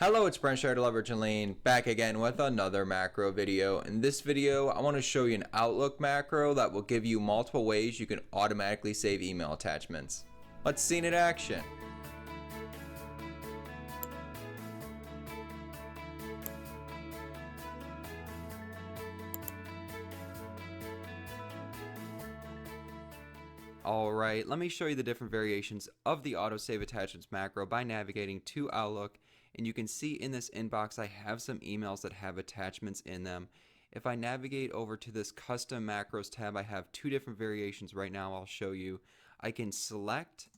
Hello, it's Brent Shard Leverage and Lane back again with another macro video. In this video, I want to show you an Outlook macro that will give you multiple ways you can automatically save email attachments. Let's see it in action. Alright, let me show you the different variations of the AutoSave attachments macro by navigating to Outlook. And you can see in this inbox I have some emails that have attachments in them. If I navigate over to this custom macros tab, I have two different variations right now I'll show you. I can select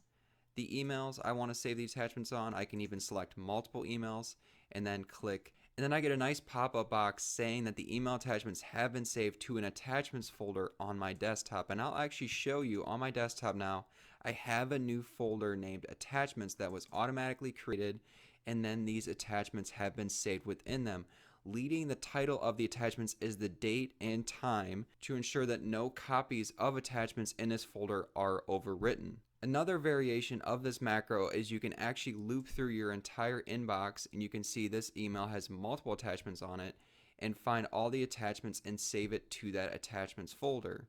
the emails I want to save the attachments on. I can even select multiple emails and then click. And then I get a nice pop-up box saying that the email attachments have been saved to an attachments folder on my desktop. And I'll actually show you on my desktop now, I have a new folder named attachments that was automatically created, and then these attachments have been saved within them. Leading the title of the attachments is the date and time to ensure that no copies of attachments in this folder are overwritten. Another variation of this macro is you can actually loop through your entire inbox, and you can see this email has multiple attachments on it, and find all the attachments and save it to that attachments folder.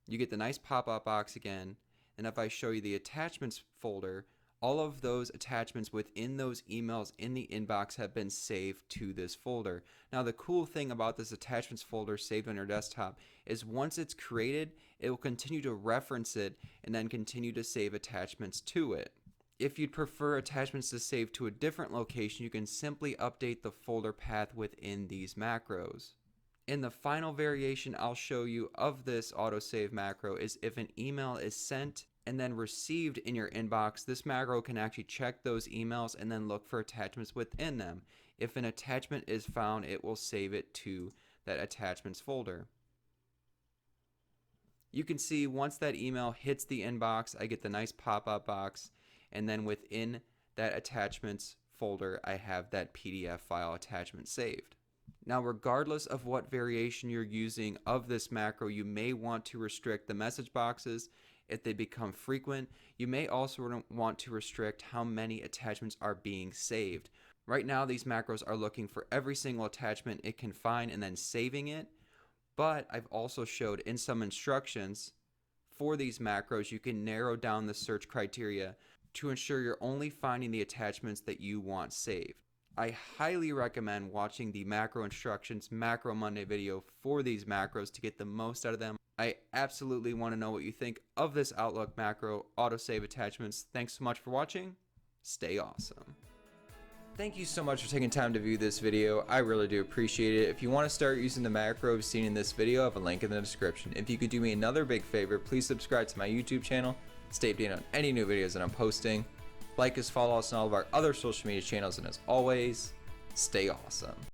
You get the nice pop-up box again, and if I show you the attachments folder, all of those attachments within those emails in the inbox have been saved to this folder. Now the cool thing about this attachments folder saved on your desktop is once it's created, it will continue to reference it and then continue to save attachments to it. If you'd prefer attachments to save to a different location, you can simply update the folder path within these macros. In the final variation I'll show you of this autosave macro is if an email is sent and then received in your inbox, this macro can actually check those emails and then look for attachments within them. If an attachment is found, it will save it to that attachments folder. You can see once that email hits the inbox, I get the nice pop-up box, and then within that attachments folder, I have that PDF file attachment saved. Now, regardless of what variation you're using of this macro, you may want to restrict the message boxes if they become frequent. You may also want to restrict how many attachments are being saved. Right now, these macros are looking for every single attachment it can find and then saving it. But I've also showed in some instructions for these macros, you can narrow down the search criteria to ensure you're only finding the attachments that you want saved. I highly recommend watching the macro instructions Macro Monday video for these macros to get the most out of them. I absolutely want to know what you think of this Outlook macro autosave attachments. Thanks so much for watching. Stay awesome. Thank you so much for taking time to view this video. I really do appreciate it. If you want to start using the macros seen in this video, I have a link in the description. If you could do me another big favor, please subscribe to my YouTube channel. Stay updated on any new videos that I'm posting. Like us, follow us on all of our other social media channels, and as always, stay awesome.